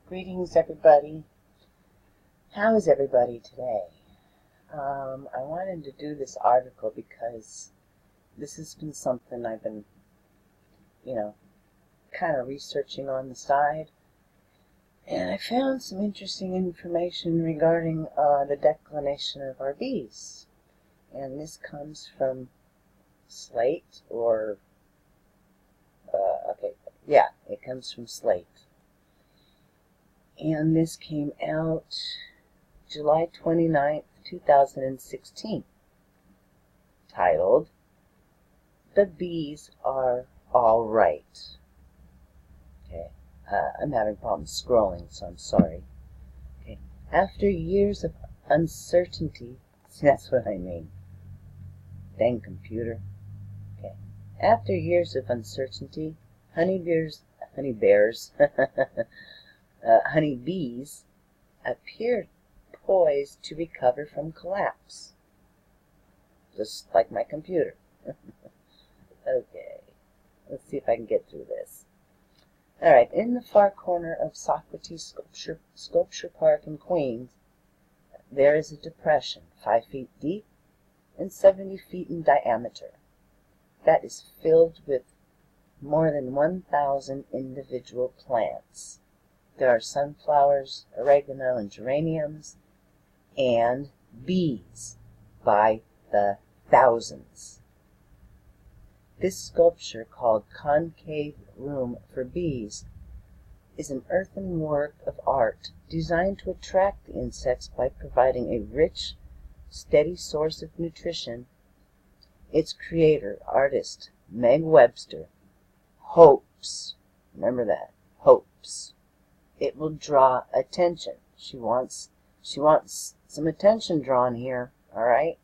Greetings, everybody. How is everybody today? I wanted to do this article because this has been something I've been, kind of researching on the side. And I found some interesting information regarding the declination of our bees. And this comes from Slate, it comes from Slate. And this came out July 29th, 2016, titled, "The Bees Are All Right." Okay, I'm having problems scrolling, so I'm sorry. Okay, after years of uncertainty, see, that's what I mean. Dang computer. Okay, after years of uncertainty, honeybees appear poised to recover from collapse. Just like my computer. Okay, let's see if I can get through this. Alright, in the far corner of Socrates Sculpture Park in Queens, there is a depression 5 feet deep and 70 feet in diameter that is filled with more than 1,000 individual plants. There are sunflowers, oregano, and geraniums, and bees by the thousands. This sculpture, called Concave Room for Bees, is an earthen work of art designed to attract the insects by providing a rich, steady source of nutrition. Its creator, artist Meg Webster, hopes, remember that, hopes, it will draw attention. She wants some attention drawn here, alright?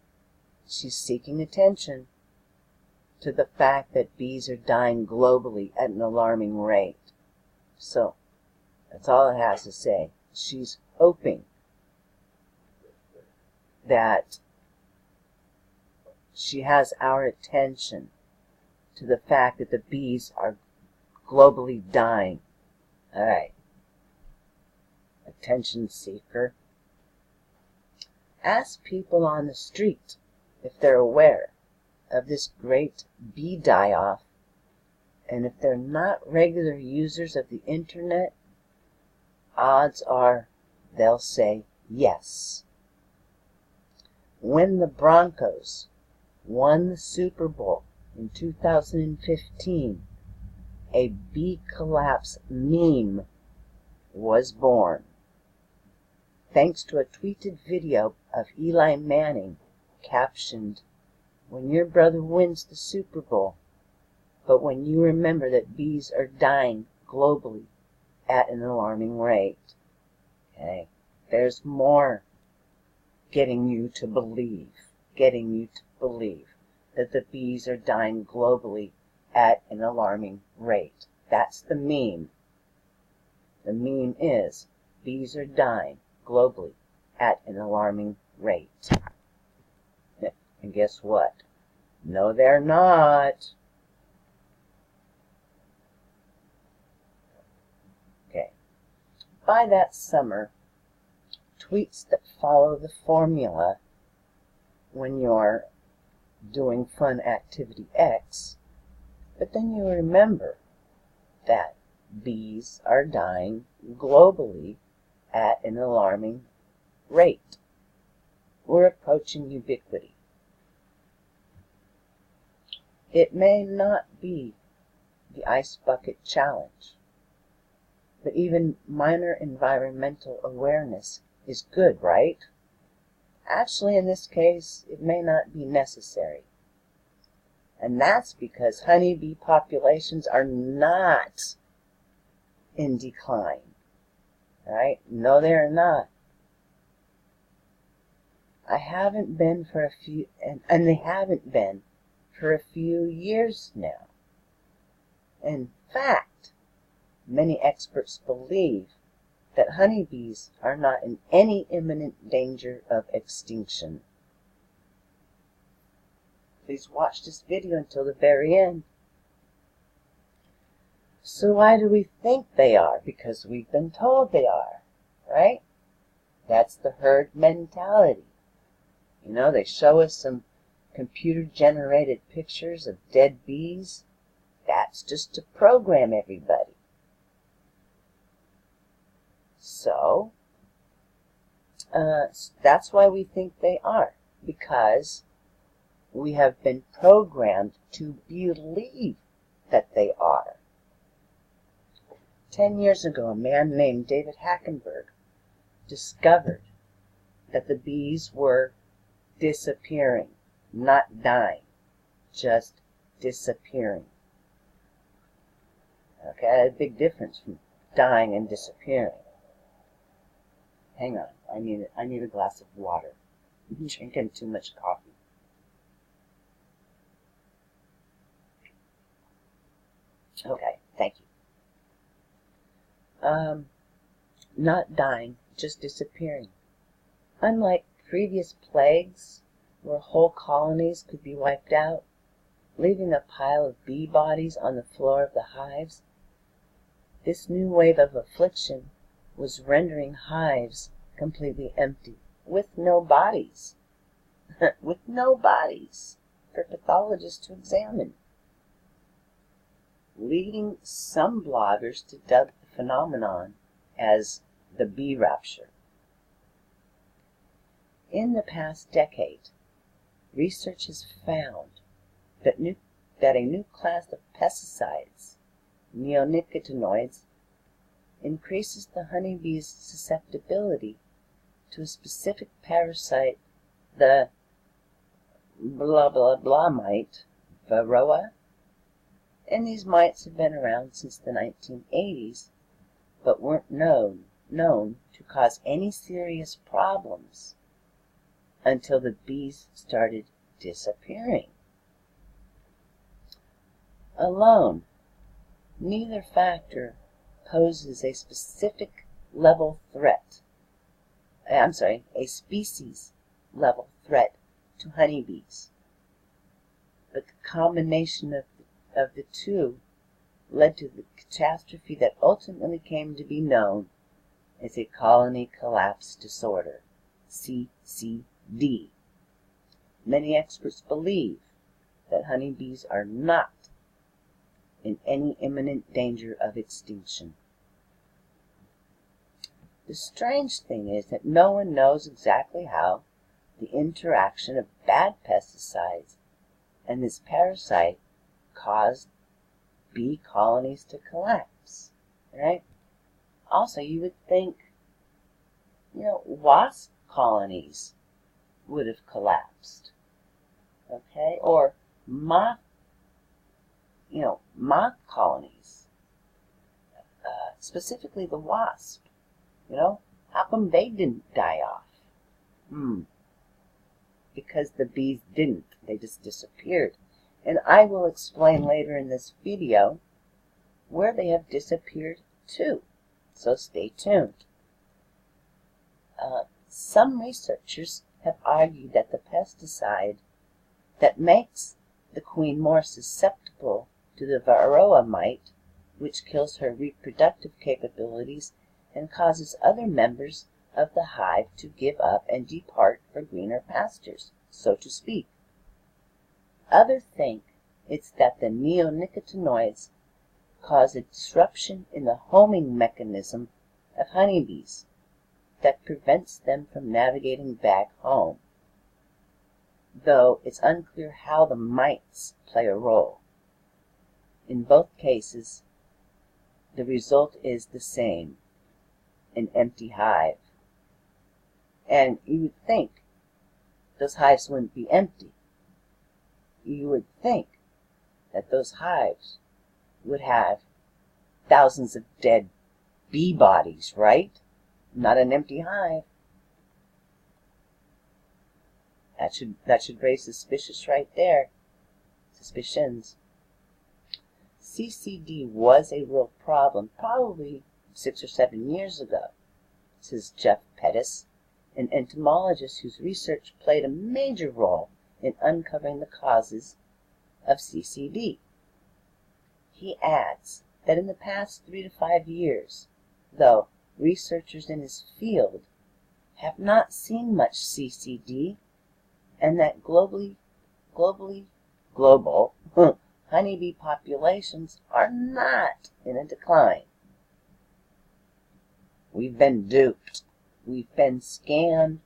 She's seeking attention to the fact that bees are dying globally at an alarming rate. So, that's all it has to say. She's hoping that she has our attention to the fact that the bees are globally dying. Alright. Attention seeker. Ask people on the street if they're aware of this great bee die-off, and if they're not regular users of the internet, odds are they'll say yes. When the Broncos won the Super Bowl in 2015, a bee collapse meme was born. Thanks to a tweeted video of Eli Manning captioned, "When your brother wins the Super Bowl, but when you remember that bees are dying globally at an alarming rate." Okay, there's more getting you to believe that the bees are dying globally at an alarming rate. That's the meme. The meme is, bees are dying globally at an alarming rate. And guess what? No, they're not. Okay. By that summer, tweets that follow the formula when you're doing fun activity X, but then you remember that bees are dying globally at an alarming rate. We're approaching ubiquity. It may not be the ice bucket challenge, but even minor environmental awareness is good, right? Actually, in this case, it may not be necessary. And that's because honeybee populations are not in decline. Right? No, they're not. I haven't been for a few, and they haven't been for a few years now. In fact, many experts believe that honeybees are not in any imminent danger of extinction. Please watch this video until the very end. So why do we think they are? Because we've been told they are, right? That's the herd mentality. You know, they show us some computer-generated pictures of dead bees. That's just to program everybody. So, that's why we think they are. Because we have been programmed to believe that they are. 10 years ago, a man named David Hackenberg discovered that the bees were disappearing, not dying, just disappearing. Okay, a big difference from dying and disappearing. Hang on, I need a glass of water. I'm drinking too much coffee. Okay, thank you. Not dying, just disappearing. Unlike previous plagues, where whole colonies could be wiped out, leaving a pile of bee bodies on the floor of the hives, this new wave of affliction was rendering hives completely empty, with no bodies. With no bodies for pathologists to examine, leading some bloggers to dub the phenomenon as the bee rapture. In the past decade, research has found that a new class of pesticides, neonicotinoids, increases the honeybee's susceptibility to a specific parasite, the blah blah blah mite, Varroa. And these mites have been around since the 1980s, but weren't known to cause any serious problems until the bees started disappearing. Alone, neither factor poses a specific level threat. A species level threat to honeybees. But the combination of the two led to the catastrophe that ultimately came to be known as a colony collapse disorder, CCD. Many experts believe that honeybees are not in any imminent danger of extinction. The strange thing is that no one knows exactly how the interaction of bad pesticides and this parasite caused bee colonies to collapse, right? Also, you would think, wasp colonies would have collapsed, okay? Or moth colonies, specifically the wasp, how come they didn't die off? Because the bees didn't, they just disappeared. And I will explain later in this video where they have disappeared to, so stay tuned. Some researchers have argued that the pesticide that makes the queen more susceptible to the Varroa mite, which kills her reproductive capabilities and causes other members of the hive to give up and depart for greener pastures, so to speak. Others think it's that the neonicotinoids cause a disruption in the homing mechanism of honeybees that prevents them from navigating back home, though it's unclear how the mites play a role. In both cases, the result is the same, an empty hive. And you would think those hives wouldn't be empty. You would think that those hives would have thousands of dead bee bodies, right? Not an empty hive. That should raise suspicions right there. Suspicions. CCD was a real problem probably 6 or 7 years ago, says Jeff Pettis, an entomologist whose research played a major role in uncovering the causes of CCD. He adds that in the past 3 to 5 years, though researchers in his field have not seen much CCD, and that global honeybee populations are not in a decline. We've been duped. We've been scammed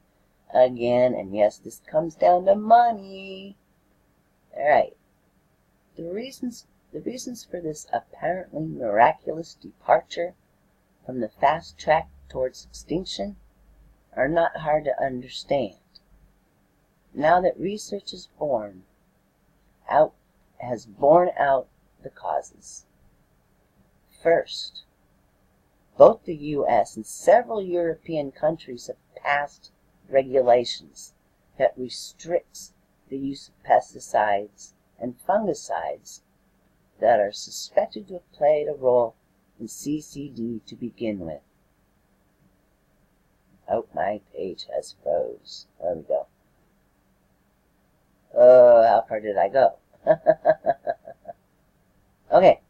again, and yes, this comes down to money. All right. The reasons for this apparently miraculous departure from the fast track towards extinction are not hard to understand. Now that research has borne out the causes. First, both the U.S. and several European countries have passed regulations that restricts the use of pesticides and fungicides that are suspected to have played a role in CCD to begin with. Oh, my page has froze. There we go. How far did I go? Okay.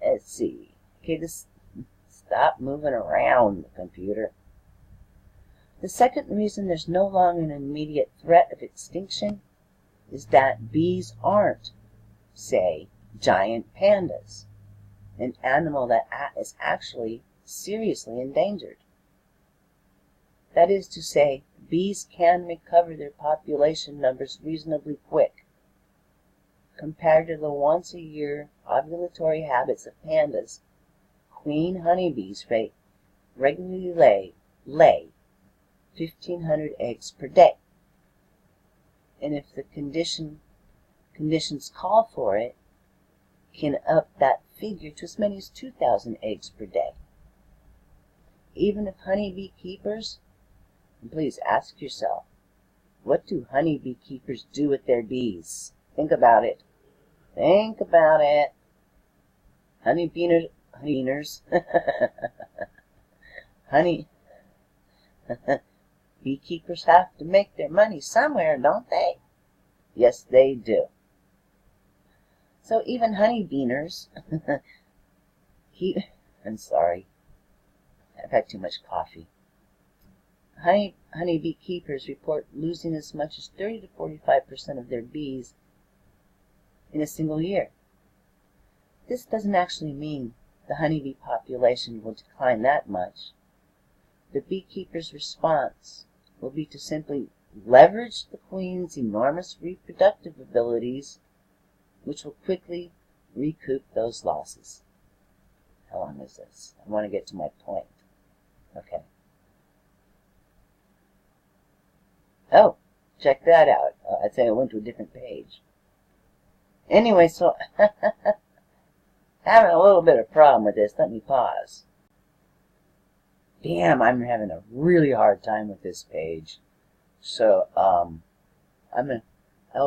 Let's see. Okay, stop moving around the computer. The second reason there's no longer an immediate threat of extinction is that bees aren't, say, giant pandas, an animal that is actually seriously endangered. That is to say, bees can recover their population numbers reasonably quick. Compared to the once-a-year ovulatory habits of pandas, queen honeybees regularly lay 1,500 eggs per day. And if the conditions call for it, can up that figure to as many as 2,000 eggs per day. Even if honeybee keepers, and please ask yourself, what do honeybee keepers do with their bees? Think about it. Think about it. Beekeepers have to make their money somewhere, don't they? Yes, they do. So even honeybeaners, I'm sorry, I've had too much coffee. Honeybee keepers report losing as much as 30 to 45% of their bees in a single year. This doesn't actually mean the honeybee population will decline that much. The beekeeper's response will be to simply leverage the queen's enormous reproductive abilities, which will quickly recoup those losses. How long is this? I want to get to my point. Okay. Oh, check that out. I'd say I went to a different page. Anyway, so having a little bit of problem with this. Let me pause. Damn, I'm having a really hard time with this page. So, I'll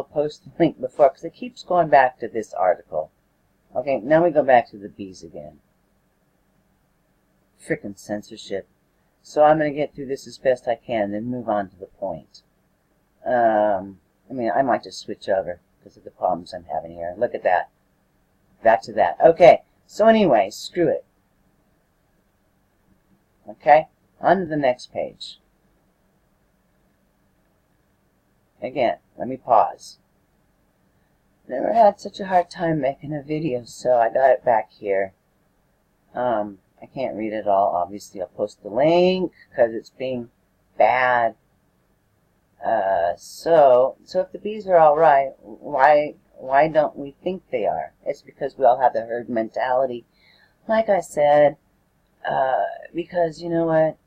post the link before, because it keeps going back to this article. Okay, now we go back to the bees again. Frickin' censorship. So I'm going to get through this as best I can, then move on to the point. I might just switch over because of the problems I'm having here. Look at that. Back to that. Okay, so anyway, screw it. Okay, on to the next page. Again, let me pause. Never had such a hard time making a video, so I got it back here. I can't read it all, obviously. I'll post the link because it's being bad. So if the bees are all right, why don't we think they are? It's because we all have the herd mentality. Like I said, because you know what?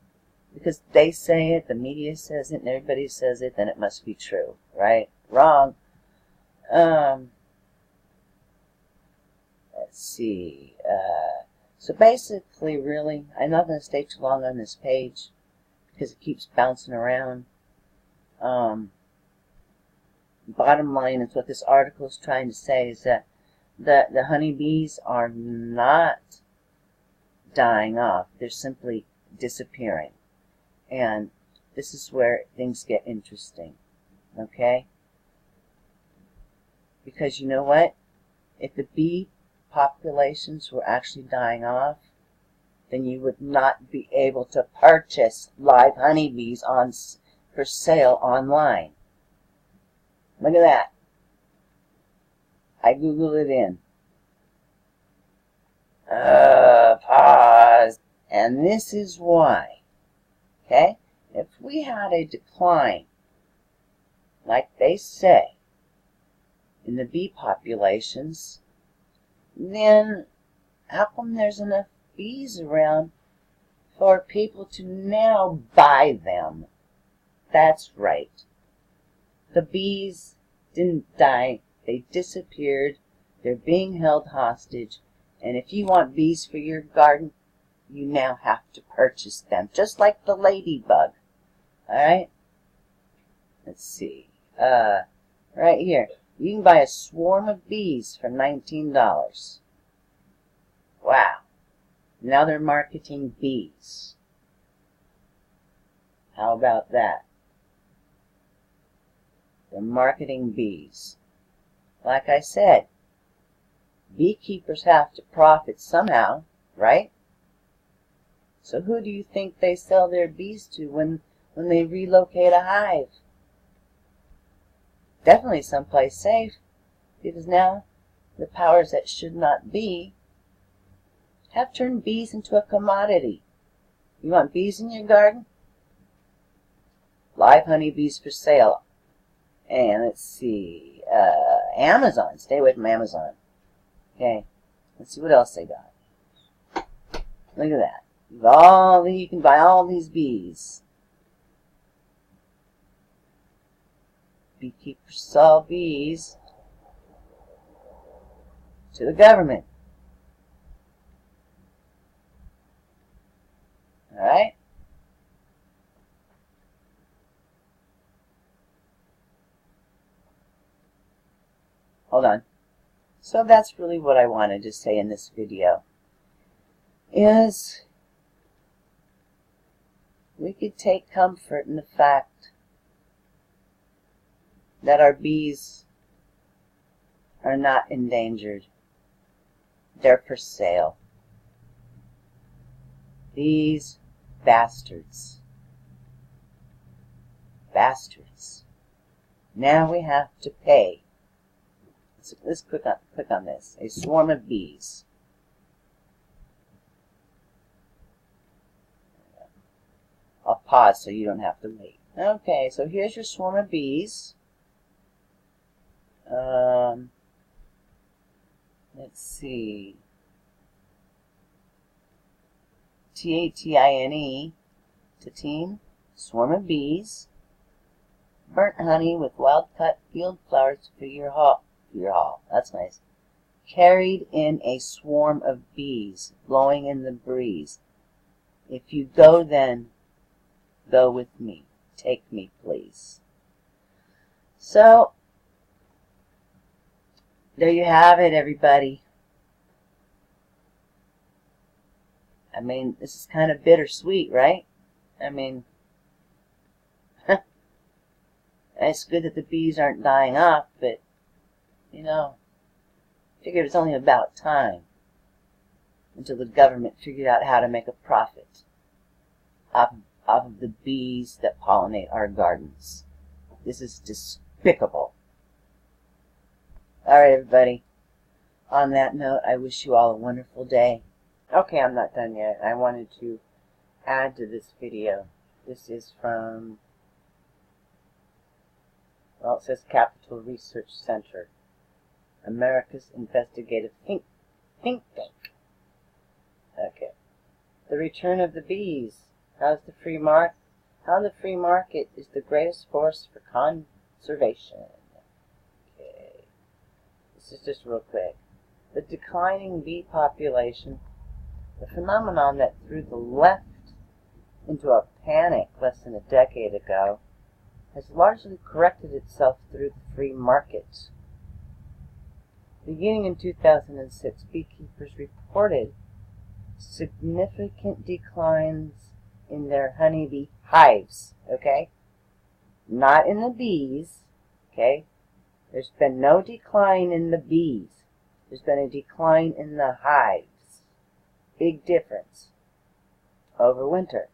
Because they say it, the media says it, and everybody says it, then it must be true, right? Wrong. Let's see. So basically, really, I'm not going to stay too long on this page because it keeps bouncing around. Bottom line is what this article is trying to say is that the honeybees are not dying off. They're simply disappearing. And this is where things get interesting. Okay? Because you know what? If the bee populations were actually dying off, then you would not be able to purchase live honeybees for sale online. Look at that. I Googled it in. Pause. And this is why. Okay? If we had a decline, like they say, in the bee populations, then how come there's enough bees around for people to now buy them? That's right. The bees didn't die. They disappeared. They're being held hostage. And if you want bees for your garden, you now have to purchase them, just like the ladybug. Alright? Let's see. Right here. You can buy a swarm of bees for $19. Wow. Now they're marketing bees. How about that? They're marketing bees. Like I said, beekeepers have to profit somehow, right? So who do you think they sell their bees to when they relocate a hive? Definitely someplace safe, because now the powers that should not be have turned bees into a commodity. You want bees in your garden? Live honeybees for sale. And let's see, Amazon. Stay away from Amazon. Okay, let's see what else they got. Look at that. You can buy all these bees. Beekeepers sell bees to the government. Alright? Hold on. So that's really what I wanted to say in this video. Is we could take comfort in the fact that our bees are not endangered. They're for sale. These bastards. Bastards. Now we have to pay. Let's click on this. A swarm of bees. I'll pause so you don't have to wait. Okay, so here's your swarm of bees. Let's see. Tatine, tatine, swarm of bees. Burnt honey with wild-cut field flowers for your haul. That's nice. Carried in a swarm of bees, blowing in the breeze. If you go, then go with me. Take me, please. So, there you have it, everybody. I mean, this is kind of bittersweet, right? I mean, it's good that the bees aren't dying off, but, you know, I figured it's only about time until the government figured out how to make a profit off of the bees that pollinate our gardens. This is despicable. Alright, everybody. On that note, I wish you all a wonderful day. Okay, I'm not done yet. I wanted to add to this video. This is from, well, it says Capital Research Center, America's investigative think tank. Okay. The return of the bees. How the free market is the greatest force for conservation. Okay. This is just real quick. The declining bee population, the phenomenon that threw the left into a panic less than a decade ago, has largely corrected itself through the free market. Beginning in 2006, beekeepers reported significant declines in their honeybee hives, okay? Not in the bees, okay? There's been no decline in the bees. there's been a decline in the hives. Big difference. Over winter.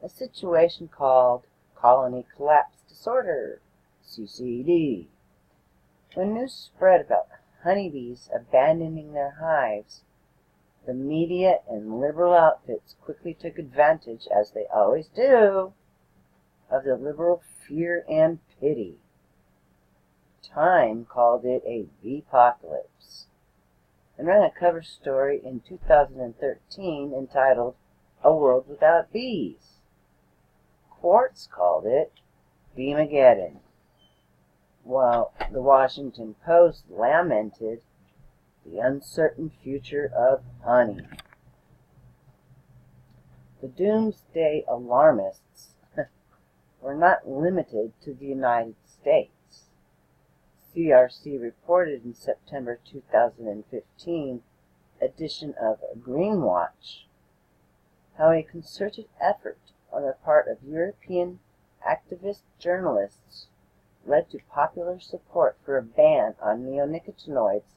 A situation called colony collapse disorder, CCD. When news spread about honeybees abandoning their hives, the media and liberal outfits quickly took advantage, as they always do, of the liberal fear and pity. Time called it a beepocalypse and ran a cover story in 2013 entitled A World Without Bees. Quartz called it Beemageddon, while the Washington Post lamented the uncertain future of honey. The doomsday alarmists were not limited to the United States. CRC reported in September 2015 edition of Greenwatch how a concerted effort on the part of European activist journalists led to popular support for a ban on neonicotinoids,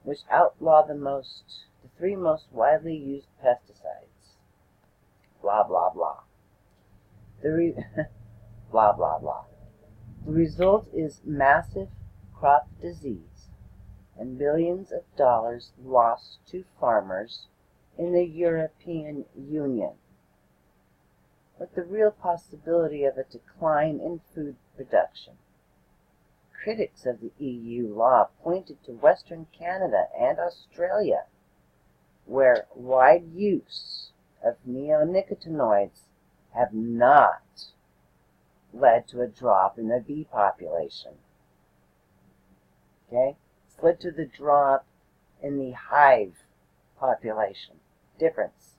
which outlaw the three most widely used pesticides. Blah, blah, blah. Blah, blah, blah. The result is massive crop disease and billions of dollars lost to farmers in the European Union, with the real possibility of a decline in food production. Critics of the EU law pointed to Western Canada and Australia, where wide use of neonicotinoids have not led to a drop in the bee population. Okay? It's led to the drop in the hive population. Difference.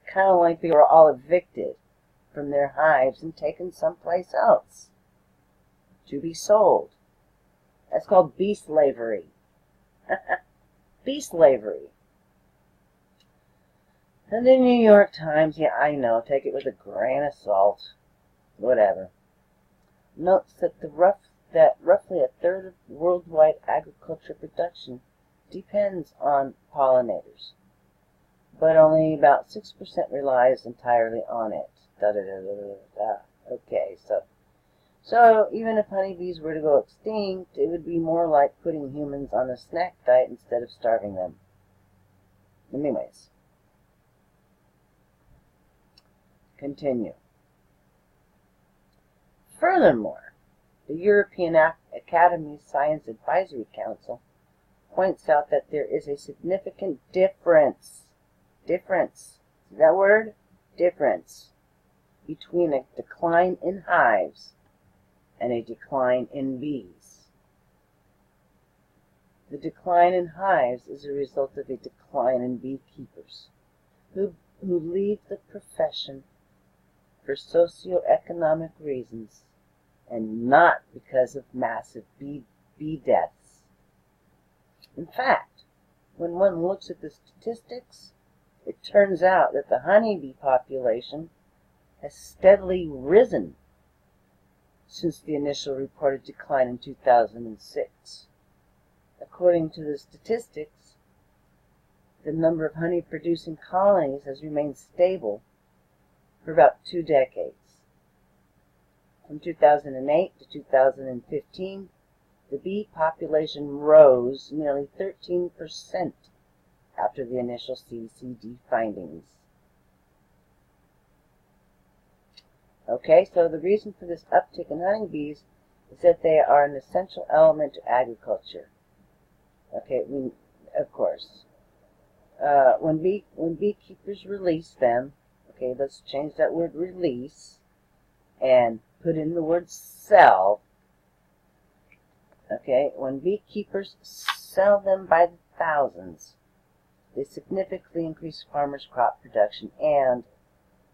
Kind of like they were all evicted from their hives and taken someplace else to be sold. That's called bee slavery. Bee slavery. And the New York Times, yeah, I know, take it with a grain of salt. Whatever. Notes that roughly a third of worldwide agriculture production depends on pollinators, but only about 6% relies entirely on it. Okay, so even if honeybees were to go extinct, it would be more like putting humans on a snack diet instead of starving them. Anyways, continue. Furthermore, the European Academy's Science Advisory Council points out that there is a significant difference, see that word? Difference, between a decline in hives and a decline in bees. The decline in hives is a result of a decline in beekeepers who leave the profession for socioeconomic reasons and not because of massive bee deaths. In fact, when one looks at the statistics, it turns out that the honeybee population has steadily risen since the initial reported decline in 2006. According to the statistics, the number of honey-producing colonies has remained stable for about 2 decades. From 2008 to 2015, the bee population rose nearly 13% after the initial CCD findings. Okay, so the reason for this uptick in honeybees is that they are an essential element to agriculture. Okay, of course. When beekeepers release them, okay, let's change that word release and put in the word sell. Okay, when beekeepers sell them by the thousands, they significantly increase farmers' crop production, and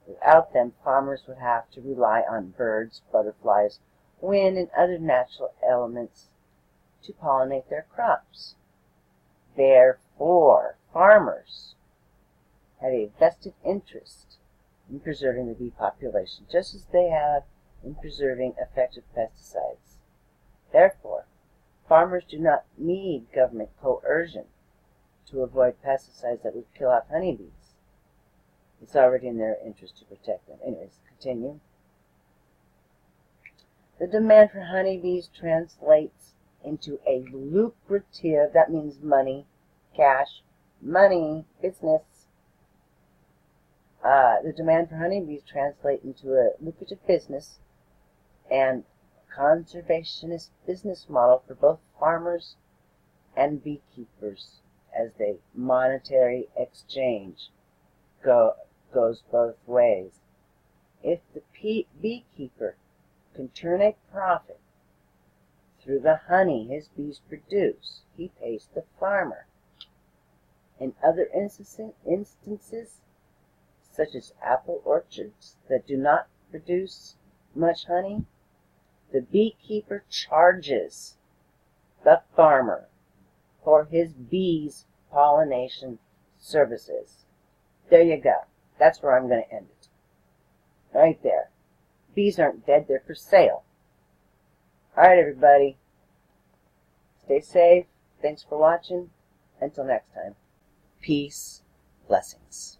without them, farmers would have to rely on birds, butterflies, wind, and other natural elements to pollinate their crops. Therefore, farmers have a vested interest in preserving the bee population, just as they have in preserving effective pesticides. Therefore, Farmers do not need government coercion to avoid pesticides that would kill off honeybees. It's already in their interest to protect them. Anyways, continue. The demand for honeybees translates into a lucrative, that means money, cash, money, business. The demand for honeybees translates into a lucrative business and conservationist business model for both farmers and beekeepers, as the monetary exchange goes both ways. If the beekeeper can turn a profit through the honey his bees produce, he pays the farmer. In other instances, such as apple orchards that do not produce much honey, the beekeeper charges the farmer for his bees' pollination services. There you go. That's where I'm going to end it. Right there. Bees aren't dead, they're for sale. Alright, everybody. Stay safe. Thanks for watching. Until next time. Peace. Blessings.